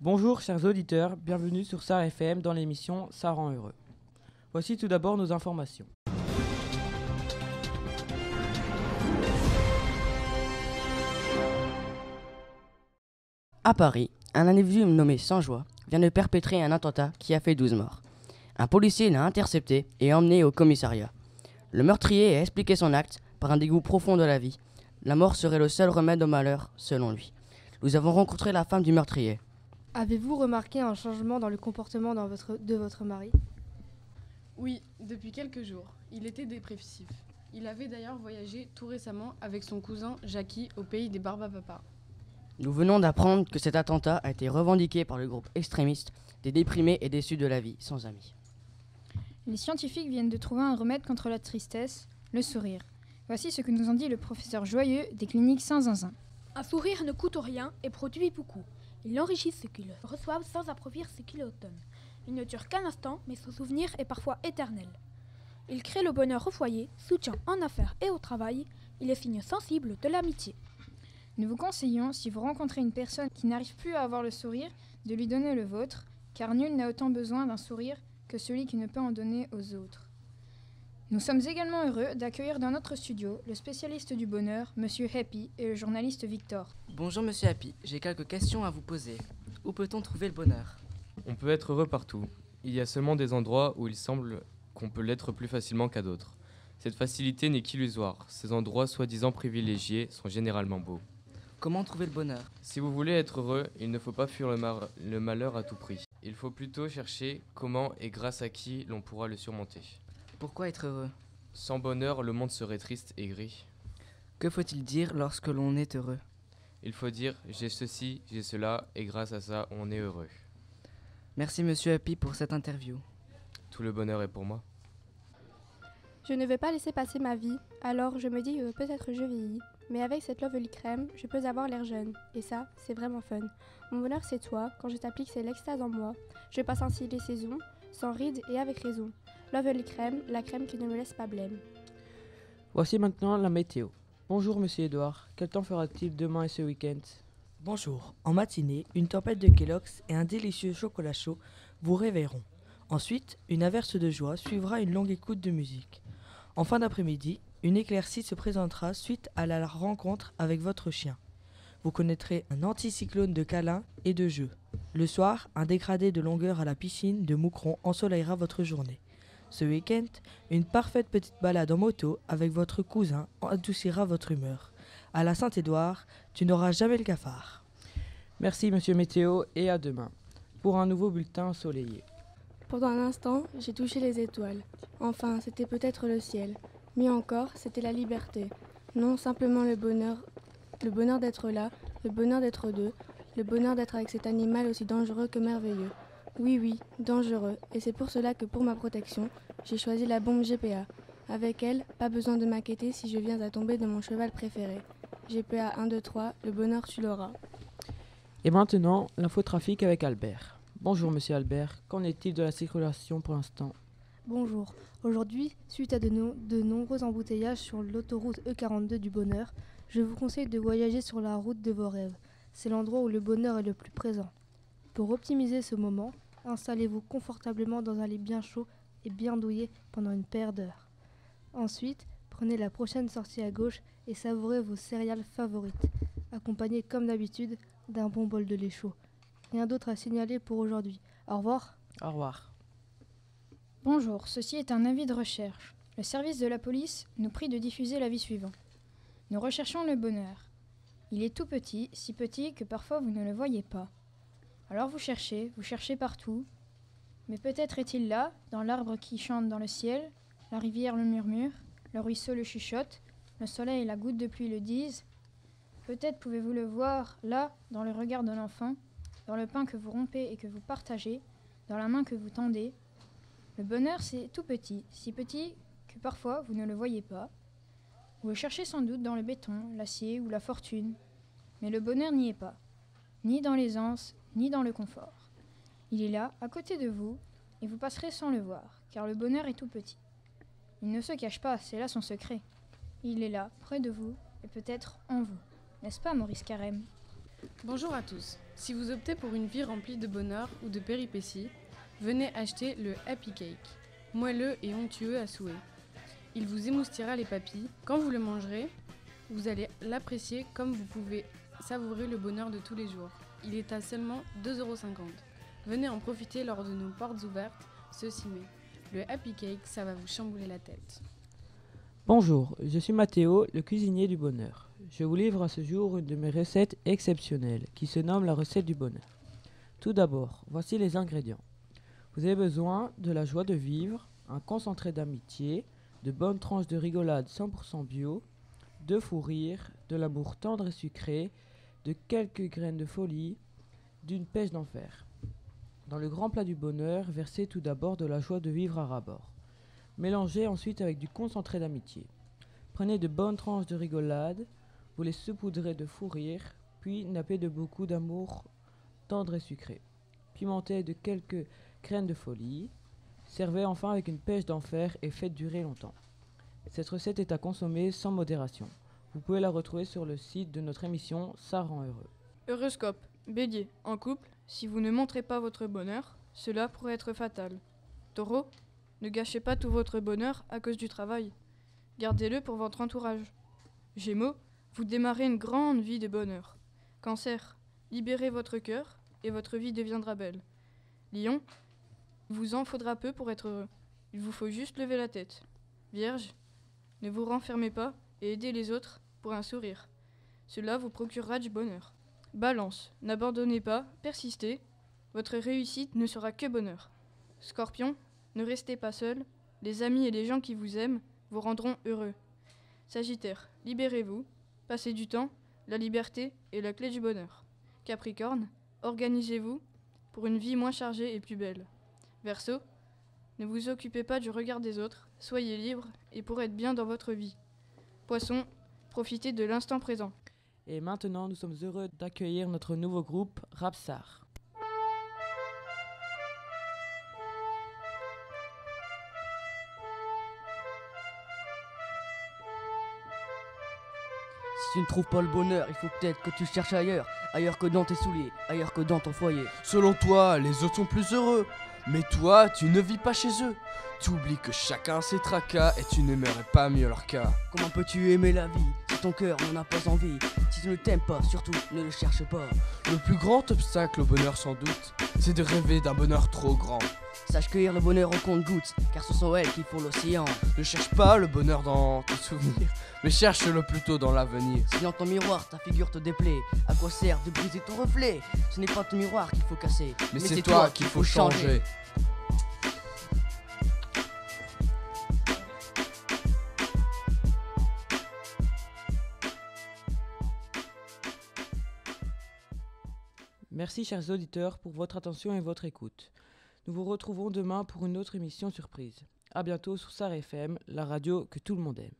Bonjour chers auditeurs, bienvenue sur SAR FM dans l'émission Ça rend heureux. Voici tout d'abord nos informations. À Paris, un individu nommé Sanjoie vient de perpétrer un attentat qui a fait 12 morts. Un policier l'a intercepté et emmené au commissariat. Le meurtrier a expliqué son acte par un dégoût profond de la vie. La mort serait le seul remède au malheur, selon lui. Nous avons rencontré la femme du meurtrier. Avez-vous remarqué un changement dans le comportement de votre mari ? Oui, depuis quelques jours. Il était dépressif. Il avait d'ailleurs voyagé tout récemment avec son cousin Jackie au pays des Barbapapas. Nous venons d'apprendre que cet attentat a été revendiqué par le groupe extrémiste des déprimés et déçus de la vie, sans amis. Les scientifiques viennent de trouver un remède contre la tristesse, le sourire. Voici ce que nous en dit le professeur Joyeux des cliniques Saint-Zinzin. Un sourire ne coûte rien et produit beaucoup. Il enrichit ceux qui le reçoivent sans appauvrir ceux qui le donnent. Il ne dure qu'un instant, mais son souvenir est parfois éternel. Il crée le bonheur au foyer, soutien en affaires et au travail. Il est signe sensible de l'amitié. Nous vous conseillons, si vous rencontrez une personne qui n'arrive plus à avoir le sourire, de lui donner le vôtre, car nul n'a autant besoin d'un sourire que celui qui ne peut en donner aux autres. Nous sommes également heureux d'accueillir dans notre studio le spécialiste du bonheur, Monsieur Happy, et le journaliste Victor. Bonjour Monsieur Happy, j'ai quelques questions à vous poser. Où peut-on trouver le bonheur ? On peut être heureux partout. Il y a seulement des endroits où il semble qu'on peut l'être plus facilement qu'à d'autres. Cette facilité n'est qu'illusoire. Ces endroits soi-disant privilégiés sont généralement beaux. Comment trouver le bonheur ? Si vous voulez être heureux, il ne faut pas fuir le malheur à tout prix. Il faut plutôt chercher comment et grâce à qui l'on pourra le surmonter. Pourquoi être heureux ? Sans bonheur, le monde serait triste et gris. Que faut-il dire lorsque l'on est heureux ? Il faut dire « j'ai ceci, j'ai cela, et grâce à ça, on est heureux ». Merci Monsieur Happy pour cette interview. Tout le bonheur est pour moi. Je ne veux pas laisser passer ma vie, alors je me dis peut-être je vieillis. Mais avec cette Lovely Crème, je peux avoir l'air jeune. Et ça, c'est vraiment fun. Mon bonheur, c'est toi. Quand je t'applique, c'est l'extase en moi. Je passe ainsi les saisons, sans rides et avec raison. Lovely Crème, la crème qui ne me laisse pas blême. Voici maintenant la météo. Bonjour Monsieur Edouard, quel temps fera-t-il demain et ce week-end ? Bonjour, en matinée, une tempête de Kellogg's et un délicieux chocolat chaud vous réveilleront. Ensuite, une averse de joie suivra une longue écoute de musique. En fin d'après-midi, une éclaircie se présentera suite à la rencontre avec votre chien. Vous connaîtrez un anticyclone de câlins et de jeux. Le soir, un dégradé de longueur à la piscine de Moucron ensoleillera votre journée. Ce week-end, une parfaite petite balade en moto avec votre cousin adoucira votre humeur. À la Saint-Édouard, tu n'auras jamais le cafard. Merci Monsieur Météo et à demain pour un nouveau bulletin ensoleillé. Pendant un instant, j'ai touché les étoiles. Enfin, c'était peut-être le ciel. Mieux encore, c'était la liberté. Non simplement le bonheur d'être là, le bonheur d'être deux, le bonheur d'être avec cet animal aussi dangereux que merveilleux. Oui, dangereux. Et c'est pour cela que pour ma protection, j'ai choisi la bombe GPA. Avec elle, pas besoin de m'inquiéter si je viens à tomber de mon cheval préféré. GPA 1, 2, 3, le bonheur tu l'auras. Et maintenant, l'infotrafic avec Albert. Bonjour Monsieur Albert, qu'en est-il de la circulation pour l'instant ? Bonjour. Aujourd'hui, suite à de nombreux embouteillages sur l'autoroute E42 du bonheur, je vous conseille de voyager sur la route de vos rêves. C'est l'endroit où le bonheur est le plus présent. Pour optimiser ce moment, installez-vous confortablement dans un lit bien chaud et bien douillet pendant une paire d'heures. Ensuite, prenez la prochaine sortie à gauche et savourez vos céréales favorites, accompagnées comme d'habitude d'un bon bol de lait chaud. Rien d'autre à signaler pour aujourd'hui. Au revoir. Au revoir. Bonjour, ceci est un avis de recherche. Le service de la police nous prie de diffuser l'avis suivant. Nous recherchons le bonheur. Il est tout petit, si petit que parfois vous ne le voyez pas. Alors vous cherchez partout. Mais peut-être est-il là, dans l'arbre qui chante dans le ciel, la rivière le murmure, le ruisseau le chuchote, le soleil et la goutte de pluie le disent. Peut-être pouvez-vous le voir là, dans le regard de l'enfant, dans le pain que vous rompez et que vous partagez, dans la main que vous tendez. Le bonheur, c'est tout petit, si petit que parfois vous ne le voyez pas. Vous le cherchez sans doute dans le béton, l'acier ou la fortune. Mais le bonheur n'y est pas, ni dans l'aisance, ni dans le confort. Il est là, à côté de vous, et vous passerez sans le voir, car le bonheur est tout petit. Il ne se cache pas, c'est là son secret. Il est là, près de vous, et peut-être en vous. N'est-ce pas, Maurice Carême ? Bonjour à tous. Si vous optez pour une vie remplie de bonheur ou de péripéties, venez acheter le Happy Cake, moelleux et onctueux à souhait. Il vous émoustillera les papilles. Quand vous le mangerez, vous allez l'apprécier comme vous pouvez savourer le bonheur de tous les jours. Il est à seulement 2,50 €. Venez en profiter lors de nos portes ouvertes ce 6 mai. Le Happy Cake, ça va vous chambouler la tête. Bonjour, je suis Mathéo, le cuisinier du bonheur. Je vous livre à ce jour une de mes recettes exceptionnelles qui se nomme la recette du bonheur. Tout d'abord, voici les ingrédients. Vous avez besoin de la joie de vivre, un concentré d'amitié, de bonnes tranches de rigolade 100% bio, de fou rire, de l'amour tendre et sucré, de quelques graines de folie, d'une pêche d'enfer. Dans le grand plat du bonheur, versez tout d'abord de la joie de vivre à ras-bord. Mélangez ensuite avec du concentré d'amitié. Prenez de bonnes tranches de rigolade, vous les saupoudrez de fou rire, puis nappez de beaucoup d'amour tendre et sucré. Pimentez de quelques graines de folie. Servez enfin avec une pêche d'enfer et faites durer longtemps. Cette recette est à consommer sans modération. Vous pouvez la retrouver sur le site de notre émission Ça rend heureux. Horoscope. Bélier. En couple, si vous ne montrez pas votre bonheur, cela pourrait être fatal. Taureau. Ne gâchez pas tout votre bonheur à cause du travail. Gardez-le pour votre entourage. Gémeaux. Vous démarrez une grande vie de bonheur. Cancer. Libérez votre cœur et votre vie deviendra belle. Lion. Il vous en faudra peu pour être heureux. Il vous faut juste lever la tête. Vierge. Ne vous renfermez pas et aidez les autres pour un sourire. Cela vous procurera du bonheur. Balance. N'abandonnez pas, persistez. Votre réussite ne sera que bonheur. Scorpion. Ne restez pas seul. Les amis et les gens qui vous aiment vous rendront heureux. Sagittaire. Libérez-vous. Passez du temps. La liberté est la clé du bonheur. Capricorne. Organisez-vous pour une vie moins chargée et plus belle. Verseau. Ne vous occupez pas du regard des autres. Soyez libre et pour être bien dans votre vie. Poisson. Profitez de l'instant présent. Et maintenant, nous sommes heureux d'accueillir notre nouveau groupe Rapsar. Si tu ne trouves pas le bonheur, il faut peut-être que tu cherches ailleurs. Ailleurs que dans tes souliers, ailleurs que dans ton foyer. Selon toi, les autres sont plus heureux. Mais toi, tu ne vis pas chez eux. Tu oublies que chacun a ses tracas et tu n'aimerais pas mieux leur cas. Comment peux-tu aimer la vie si ton cœur n'en a pas envie? Si tu ne t'aimes pas, surtout ne le cherche pas. Le plus grand obstacle au bonheur sans doute, c'est de rêver d'un bonheur trop grand. Sache cueillir le bonheur au compte-gouttes, car ce sont elles qui font l'océan. Ne cherche pas le bonheur dans tes souvenirs, mais cherche-le plutôt dans l'avenir. Si dans ton miroir ta figure te déplaît, à quoi sert de briser ton reflet? Ce n'est pas ton miroir qu'il faut casser, mais c'est toi qu'il faut changer. Merci chers auditeurs pour votre attention et votre écoute. Nous vous retrouverons demain pour une autre émission surprise. A bientôt sur SAR FM, la radio que tout le monde aime.